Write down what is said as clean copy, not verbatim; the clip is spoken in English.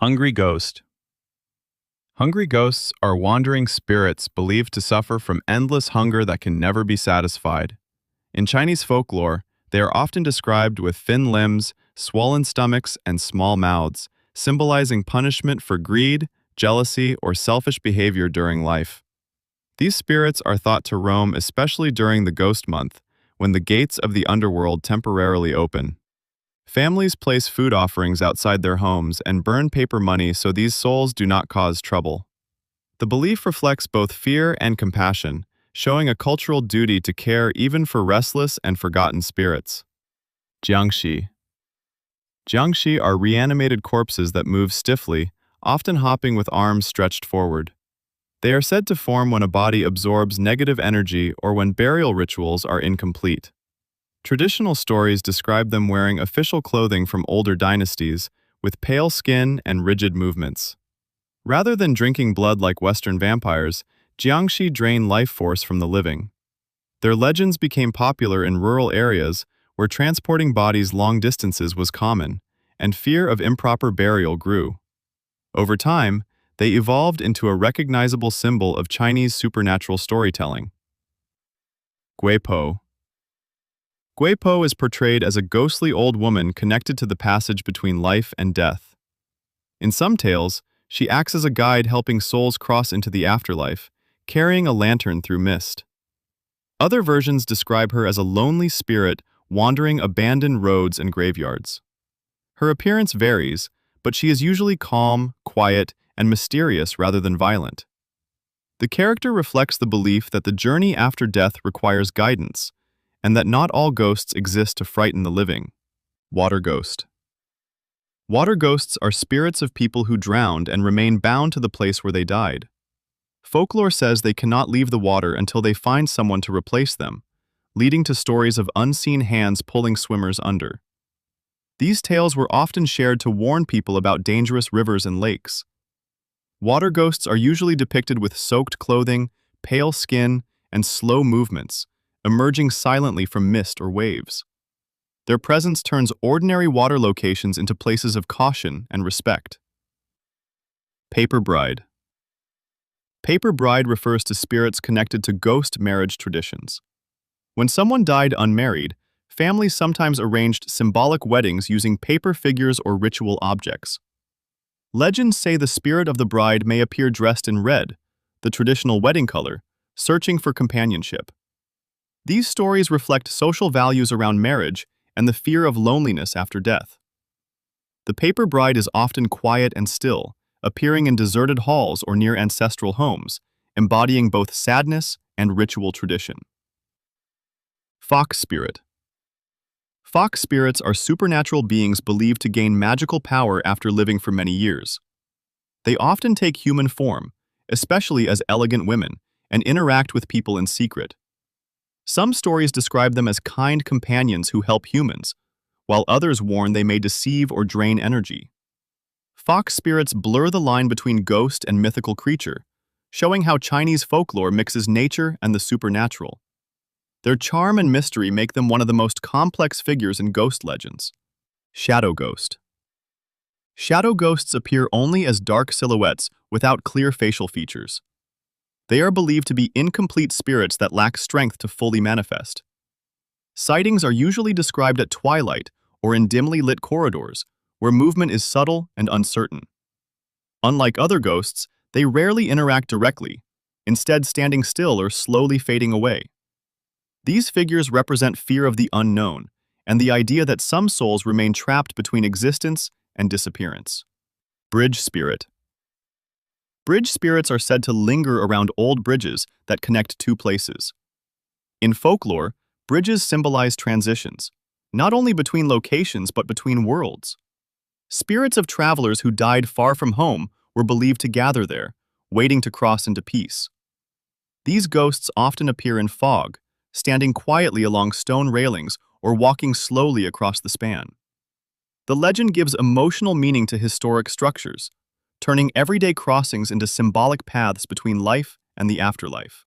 Hungry ghost. Hungry ghosts are wandering spirits believed to suffer from endless hunger that can never be satisfied. In Chinese folklore, they are often described with thin limbs, swollen stomachs, and small mouths, symbolizing punishment for greed, jealousy, or selfish behavior during life. These spirits are thought to roam especially during the ghost month, when the gates of the underworld temporarily open. Families place food offerings outside their homes and burn paper money so these souls do not cause trouble. The belief reflects both fear and compassion, showing a cultural duty to care even for restless and forgotten spirits. Jiangxi. Jiangxi are reanimated corpses that move stiffly, often hopping with arms stretched forward. They are said to form when a body absorbs negative energy or when burial rituals are incomplete. Traditional stories describe them wearing official clothing from older dynasties, with pale skin and rigid movements. Rather than drinking blood like Western vampires, Jiangxi drain life force from the living. Their legends became popular in rural areas where transporting bodies long distances was common, and fear of improper burial grew. Over time, they evolved into a recognizable symbol of Chinese supernatural storytelling. Guipo. Guipo is portrayed as a ghostly old woman connected to the passage between life and death. In some tales, she acts as a guide helping souls cross into the afterlife, carrying a lantern through mist. Other versions describe her as a lonely spirit wandering abandoned roads and graveyards. Her appearance varies, but she is usually calm, quiet, and mysterious rather than violent. The character reflects the belief that the journey after death requires guidance, and that not all ghosts exist to frighten the living. Water ghost. Water ghosts are spirits of people who drowned and remain bound to the place where they died. Folklore says they cannot leave the water until they find someone to replace them, leading to stories of unseen hands pulling swimmers under. These tales were often shared to warn people about dangerous rivers and lakes. Water ghosts are usually depicted with soaked clothing, pale skin, and slow movements, emerging silently from mist or waves. Their presence turns ordinary water locations into places of caution and respect. Paper bride. Paper bride refers to spirits connected to ghost marriage traditions. When someone died unmarried, families sometimes arranged symbolic weddings using paper figures or ritual objects. Legends say the spirit of the bride may appear dressed in red, the traditional wedding color, searching for companionship. These stories reflect social values around marriage and the fear of loneliness after death. The paper bride is often quiet and still, appearing in deserted halls or near ancestral homes, embodying both sadness and ritual tradition. Fox spirit. Fox spirits are supernatural beings believed to gain magical power after living for many years. They often take human form, especially as elegant women, and interact with people in secret. Some stories describe them as kind companions who help humans, while others warn they may deceive or drain energy. Fox spirits blur the line between ghost and mythical creature, showing how Chinese folklore mixes nature and the supernatural. Their charm and mystery make them one of the most complex figures in ghost legends. Shadow ghost. Shadow ghosts appear only as dark silhouettes without clear facial features. They are believed to be incomplete spirits that lack strength to fully manifest. Sightings are usually described at twilight or in dimly lit corridors, where movement is subtle and uncertain. Unlike other ghosts, they rarely interact directly, instead standing still or slowly fading away. These figures represent fear of the unknown and the idea that some souls remain trapped between existence and disappearance. Bridge spirit. Bridge spirits are said to linger around old bridges that connect two places. In folklore, bridges symbolize transitions, not only between locations but between worlds. Spirits of travelers who died far from home were believed to gather there, waiting to cross into peace. These ghosts often appear in fog, standing quietly along stone railings or walking slowly across the span. The legend gives emotional meaning to historic structures, turning everyday crossings into symbolic paths between life and the afterlife.